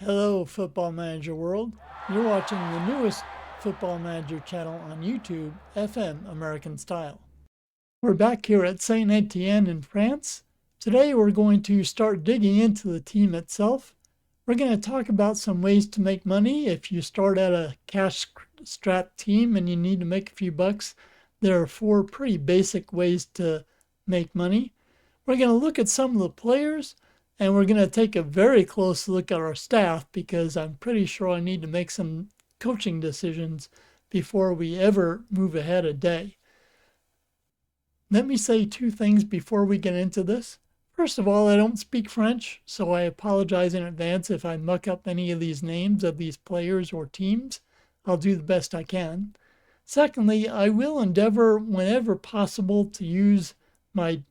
Hello, Football Manager World. You're watching the newest Football Manager channel on YouTube, FM American Style. We're back here at Saint-Étienne in France. Today we're going to start digging into the team itself. We're going to talk about some ways to make money. If you start at a cash-strapped team and you need to make a few bucks, there are 4 pretty basic ways to make money. We're going to look at some of the players, and we're going to take a very close look at our staff because I'm pretty sure I need to make some coaching decisions before we ever move ahead a day. Let me say 2 things before we get into this. First of all, I don't speak French, so I apologize in advance if I muck up any of these names of these players or teams. I'll do the best I can. Secondly, I will endeavor whenever possible to use my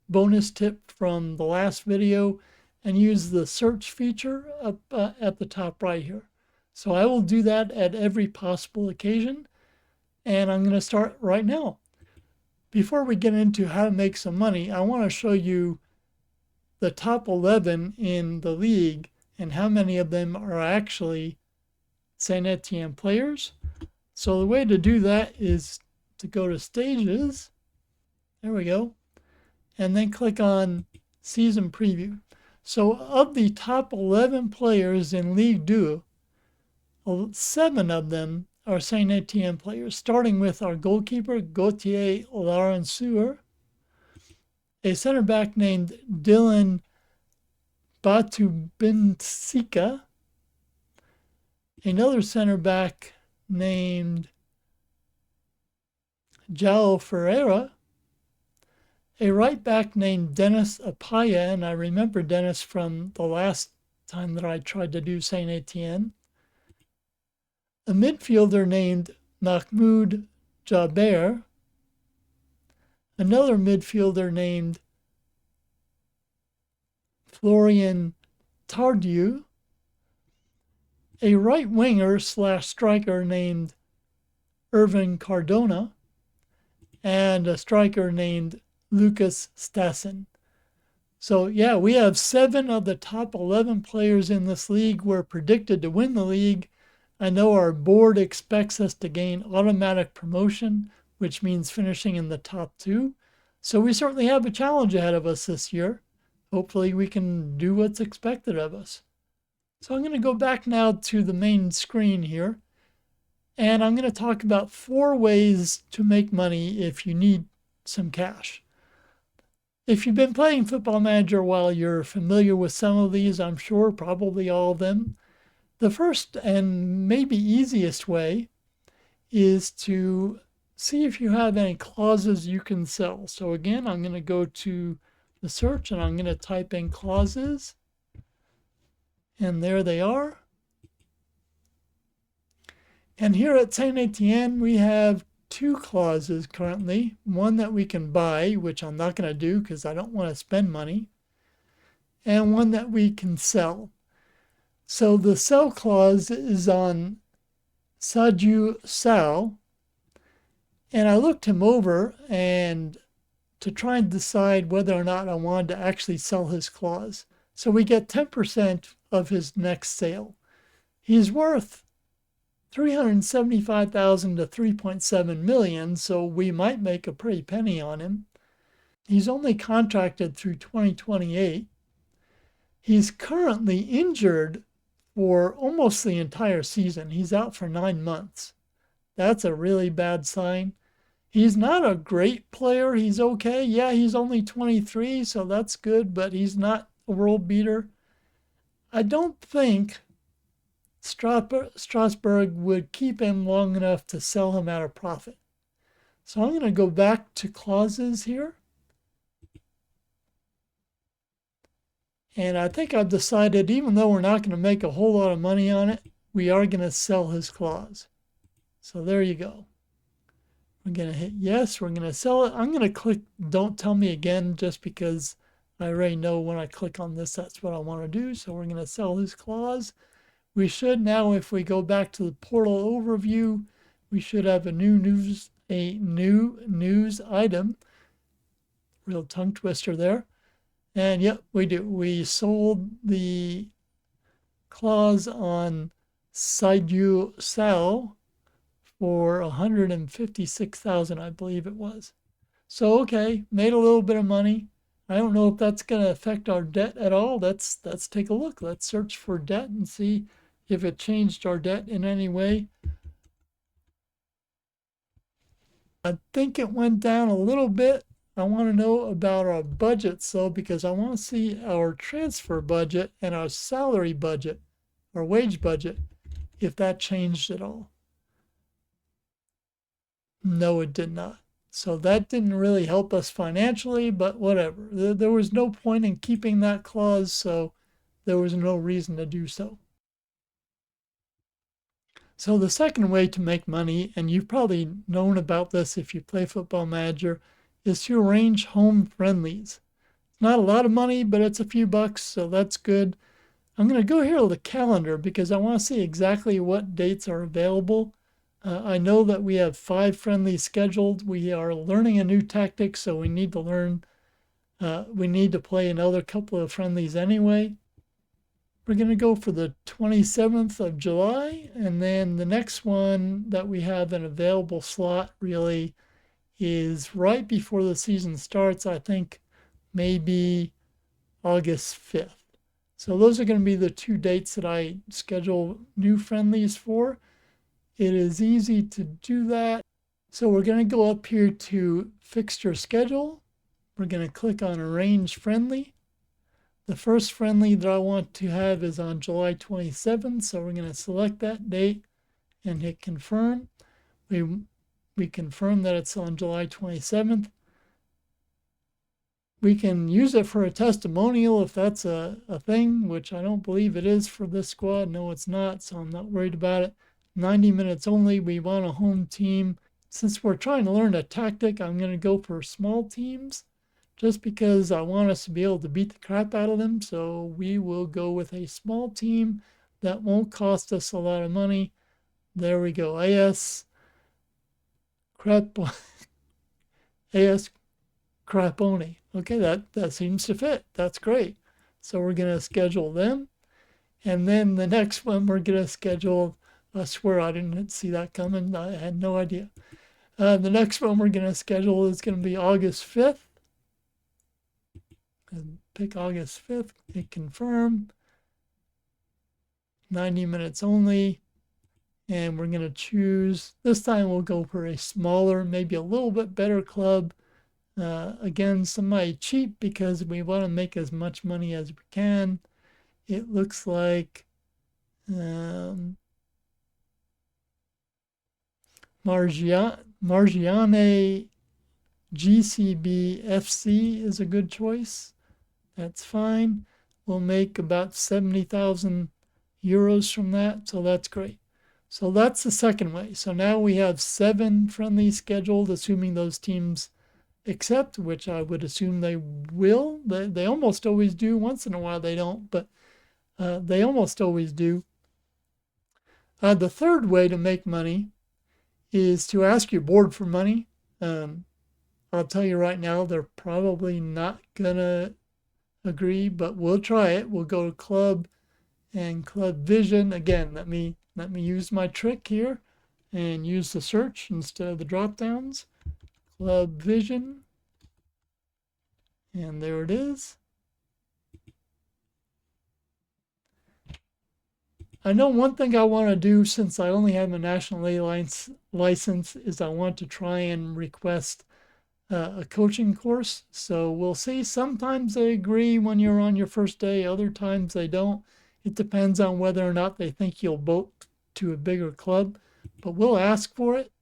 bonus tip from the last video and use the search feature up at the top right here. So I will do that at every possible occasion, and I'm going to start right now. Before we get into how to make some money, I want to show you the top 11 in the league and how many of them are actually Saint-Étienne players. So the way to do that is to go to Stages, there we go, and then click on Season Preview. So of the top 11 players in Ligue 2, 7 of them are Saint-Étienne players, starting with our goalkeeper, Gauthier Larençour, a center back named Dylan Batubinsika, another center back named João Ferreira, a right back named Dennis Apaya, and I remember Dennis from the last time that I tried to do Saint-Étienne. A midfielder named Mahmoud Jaber, another midfielder named Florian Tardieu, a right winger / striker named Irvin Cardona, and a striker named Lucas Stassen. So yeah, we have 7 of the top 11 players in this league. We're predicted to win the league. I know our board expects us to gain automatic promotion, which means finishing in the top 2. So we certainly have a challenge ahead of us this year. Hopefully we can do what's expected of us. So I'm going to go back now to the main screen here, and I'm going to talk about 4 ways to make money if you need some cash. If you've been playing Football Manager a while, you're familiar with some of these, I'm sure, probably all of them. The first and maybe easiest way is to see if you have any clauses you can sell. So again, I'm going to go to the search and I'm going to type in clauses. And there they are. And here at Saint-Étienne, we have 2 clauses currently. One that we can buy, which I'm not going to do because I don't want to spend money. And one that we can sell. So the sell clause is on Saju Sal. And I looked him over and to try and decide whether or not I wanted to actually sell his clause. So we get 10% of his next sale. He's worth $375,000 to $3.7 million, so we might make a pretty penny on him. He's only contracted through 2028. He's currently injured for almost the entire season. He's out for 9 months. That's a really bad sign. He's not a great player. He's okay. Yeah, he's only 23, so that's good, but he's not a world beater. I don't think Strasbourg would keep him long enough to sell him at a profit. So I'm going to go back to clauses here. And I think I've decided, even though we're not going to make a whole lot of money on it, we are going to sell his clause. So there you go. We're going to hit yes. We're going to sell it. I'm going to click don't tell me again just because I already know when I click on this, that's what I want to do. So we're going to sell his clause. We should now, if we go back to the portal overview, we should have a new news item. Real tongue twister there. And yep, we do. We sold the clause on Saidu Sao for 156,000, I believe it was. So okay, made a little bit of money. I don't know if that's going to affect our debt at all. Let's take a look. Let's search for debt and see if it changed our debt in any way. I think it went down a little bit. I want to know about our budgets though, because I want to see our transfer budget and our salary budget, our wage budget, if that changed at all. No, it did not. So that didn't really help us financially, but whatever. There was no point in keeping that clause, so there was no reason to do so. So the second way to make money, and you've probably known about this if you play Football Manager, is to arrange home friendlies. It's not a lot of money, but it's a few bucks, so that's good. I'm going to go here to the calendar because I want to see exactly what dates are available. I know that we have 5 friendlies scheduled. We are learning a new tactic, so we need to learn. We need to play another couple of friendlies anyway. We're going to go for the 27th of July, and then the next one that we have an available slot really is right before the season starts. I think maybe August 5th. So those are going to be the 2 dates that I schedule new friendlies for. It is easy to do that. So we're going to go up here to fixture schedule. We're going to click on arrange friendly. The first friendly that I want to have is on July 27th. So we're going to select that date and hit confirm. We confirm that it's on July 27th. We can use it for a testimonial if that's a thing, which I don't believe it is for this squad. No, it's not, so I'm not worried about it. 90 minutes only. We want a home team. Since we're trying to learn a tactic, I'm going to go for small teams just because I want us to be able to beat the crap out of them. So we will go with a small team that won't cost us a lot of money. There we go. AS Craponi. Okay, that seems to fit. That's great. So we're going to schedule them. And then the next one we're going to schedule, I swear I didn't see that coming. I had no idea. The next one we're going to schedule is going to be August 5th. And pick August 5th, hit confirm. 90 minutes only. And we're going to choose, this time we'll go for a smaller, maybe a little bit better club. Again, somebody cheap because we want to make as much money as we can. It looks like Margiane GCB FC is a good choice. That's fine. We'll make about 70,000 euros from that, so that's great. So that's the second way. So now we have 7 friendlies scheduled, assuming those teams accept, which I would assume they will. They almost always do. Once in a while they don't, but they almost always do. The third way to make money is to ask your board for money. I'll tell you right now, they're probably not gonna agree, but we'll try it. We'll go to club and club vision. Again, let me use my trick here and use the search instead of the drop downs. Club vision. And there it is. I know one thing I want to do, since I only have a National A license, is I want to try and request a coaching course. So we'll see. Sometimes they agree when you're on your first day. Other times they don't. It depends on whether or not they think you'll vote to a bigger club. But we'll ask for it.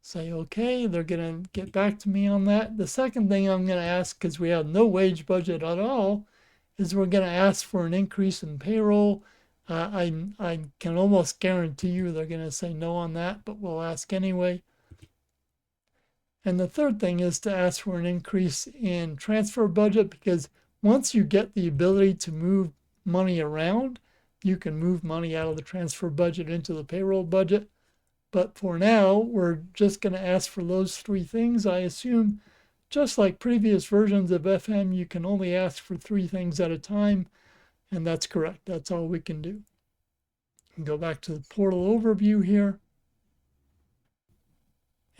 Say, okay, they're going to get back to me on that. The second thing I'm going to ask, because we have no wage budget at all, is we're going to ask for an increase in payroll. I can almost guarantee you they're going to say no on that, but we'll ask anyway. And the third thing is to ask for an increase in transfer budget, because once you get the ability to move money around, you can move money out of the transfer budget into the payroll budget. But for now, we're just going to ask for those 3 things. I assume, just like previous versions of FM, you can only ask for 3 things at a time. And that's correct. That's all we can do. Go back to the portal overview here.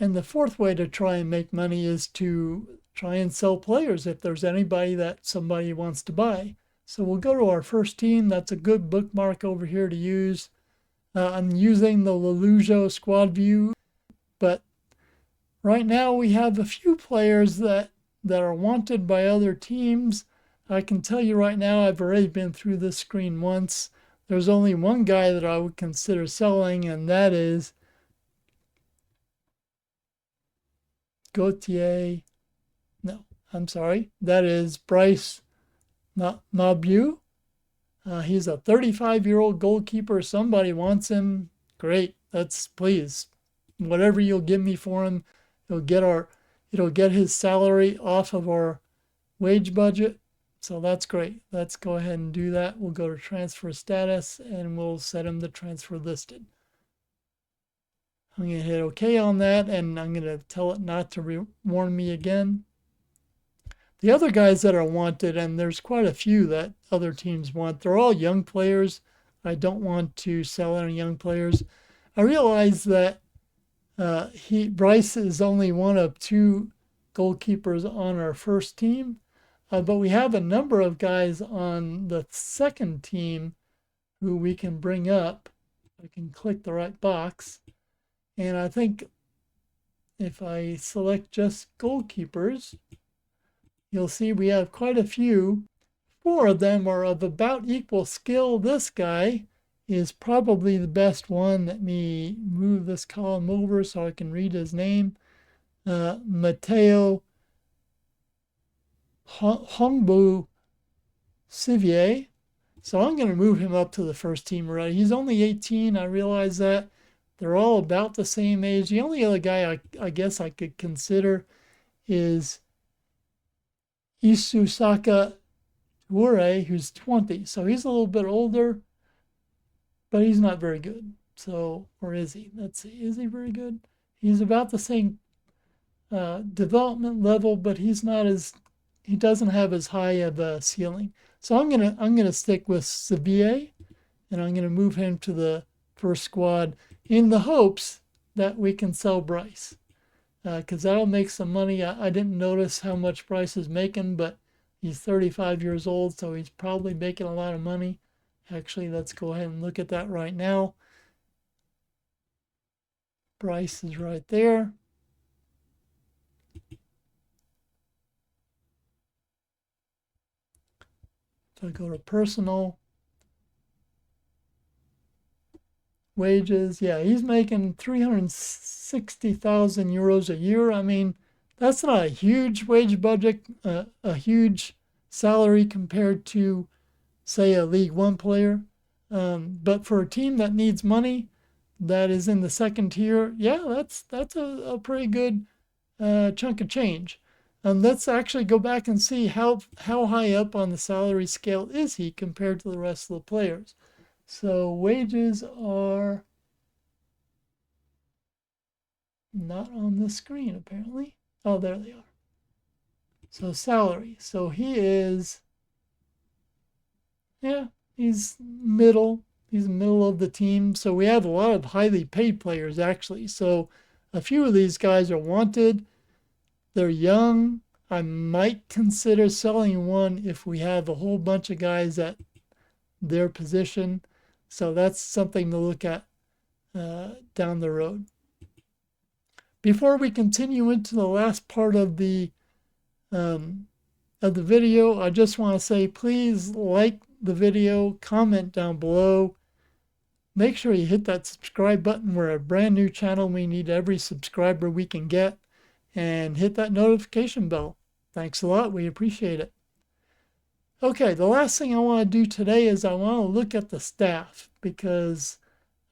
And the fourth way to try and make money is to try and sell players if there's anybody that somebody wants to buy. So we'll go to our first team. That's a good bookmark over here to use. I'm using the Lelujo squad view, but right now we have a few players that are wanted by other teams. I can tell you right now, I've already been through this screen once. There's only one guy that I would consider selling, and that is Gautier. No, I'm sorry. That is Bryce Mabu. He's a 35-year-old goalkeeper. Somebody wants him. Great. That's please. Whatever you'll give me for him, it'll get his salary off of our wage budget. So that's great. Let's go ahead and do that. We'll go to transfer status and we'll set him to transfer listed. I'm going to hit OK on that, and I'm going to tell it not to warn me again. The other guys that are wanted, and there's quite a few that other teams want, they're all young players. I don't want to sell any young players. I realize that Bryce is only one of two goalkeepers on our first team, but we have a number of guys on the second team who we can bring up. I can click the right box, and I think if I select just goalkeepers, you'll see we have quite a few. 4 of them are of about equal skill. This guy is probably the best one. Let me move this column over so I can read his name. Matteo Hongbu Sivier. So I'm going to move him up to the first team already. He's only 18. I realize that. They're all about the same age. The only other guy I guess I could consider is Isusaka Ure, who's 20. So he's a little bit older, but he's not very good. So, or is he? Let's see. Is he very good? He's about the same development level, but he doesn't have as high of a ceiling. So I'm gonna stick with Sevier, and I'm gonna move him to the first squad in the hopes that we can sell Bryce, because that'll make some money. I didn't notice how much Bryce is making, but he's 35 years old, so he's probably making a lot of money. Actually, let's go ahead and look at that right now. Bryce is right there. If I go to personal wages, yeah, he's making 360,000 euros a year. I mean, that's not a huge wage budget, a huge salary compared to, say, a League One player. But for a team that needs money, that is in the second tier, yeah, that's a pretty good chunk of change. Let's actually go back and see how high up on the salary scale is he compared to the rest of the players. So wages are not on the screen, apparently. Oh, there they are. So salary. So he is, yeah, he's middle. He's middle of the team. So we have a lot of highly paid players, actually. So a few of these guys are wanted. They're young. I might consider selling one if we have a whole bunch of guys at their position. So that's something to look at down the road. Before we continue into the last part of the video, I just want to say, please like the video, comment down below. Make sure you hit that subscribe button. We're a brand new channel. We need every subscriber we can get. And hit that notification bell. Thanks a lot. We appreciate it. Okay, the last thing I want to do today is I want to look at the staff, because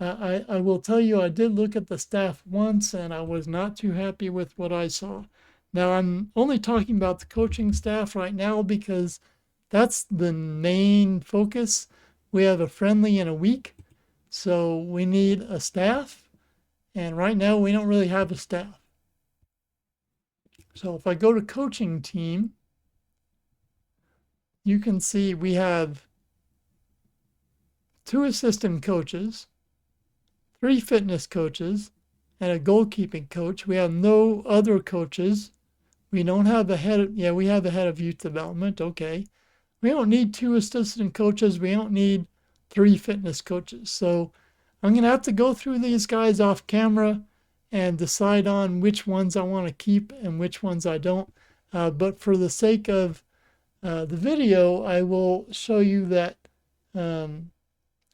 I will tell you I did look at the staff once and I was not too happy with what I saw. Now, I'm only talking about the coaching staff right now because that's the main focus. We have a friendly in a week, so we need a staff. And right now we don't really have a staff. So if I go to coaching team, you can see we have 2 assistant coaches, 3 fitness coaches, and a goalkeeping coach. We have no other coaches. We don't have the head of, we have the head of youth development. Okay. We don't need 2 assistant coaches. We don't need 3 fitness coaches. So I'm going to have to go through these guys off camera and decide on which ones I want to keep and which ones I don't. But for the sake of the video, I will show you that I'm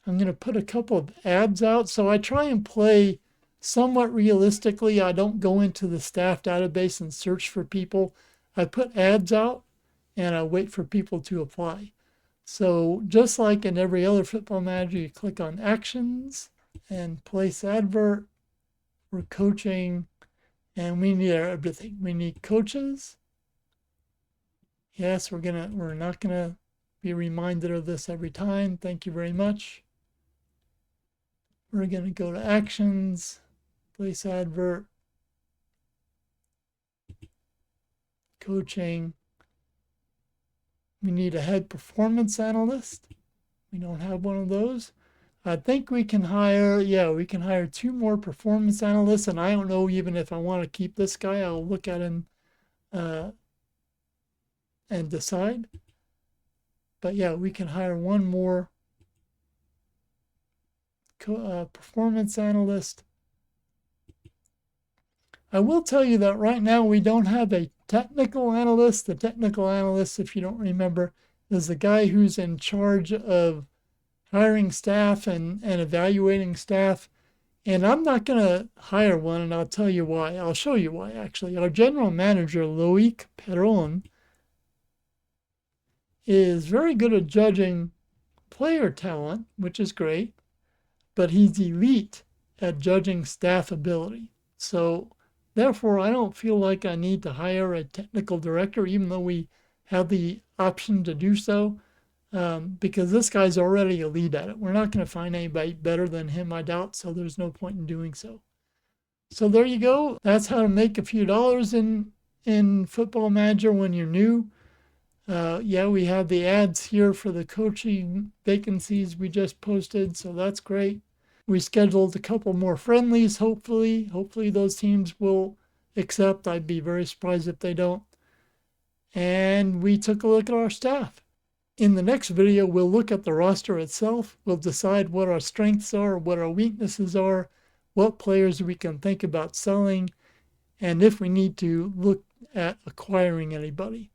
going to put a couple of ads out. So I try and play somewhat realistically. I don't go into the staff database and search for people. I put ads out and I wait for people to apply. So just like in every other football manager, you click on actions and place advert. We're coaching, and we need everything. We need coaches. Yes, we're not gonna be reminded of this every time. Thank you very much. We're gonna go to actions, place advert, coaching. We need a head performance analyst. We don't have one of those. I think we can hire, we can hire 2 more performance analysts, and I don't know even if I want to keep this guy. I'll look at him and decide. But we can hire 1 more performance analyst. I will tell you that right now we don't have a technical analyst. The technical analyst, if you don't remember, is the guy who's in charge of hiring staff and evaluating staff. And I'm not going to hire one, and I'll tell you why. I'll show you why, actually. Our general manager, Loic Perron, is very good at judging player talent, which is great, but he's elite at judging staff ability. So therefore, I don't feel like I need to hire a technical director, even though we have the option to do so. Because this guy's already a lead at it. We're not going to find anybody better than him, I doubt, so there's no point in doing so. So there you go. That's how to make a few dollars in Football Manager when you're new. We have the ads here for the coaching vacancies we just posted, so that's great. We scheduled a couple more friendlies, hopefully. Hopefully those teams will accept. I'd be very surprised if they don't. And we took a look at our staff. In the next video, we'll look at the roster itself. We'll decide what our strengths are, what our weaknesses are, what players we can think about selling, and if we need to look at acquiring anybody.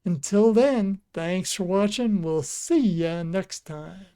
Until then, thanks for watching. We'll see ya next time.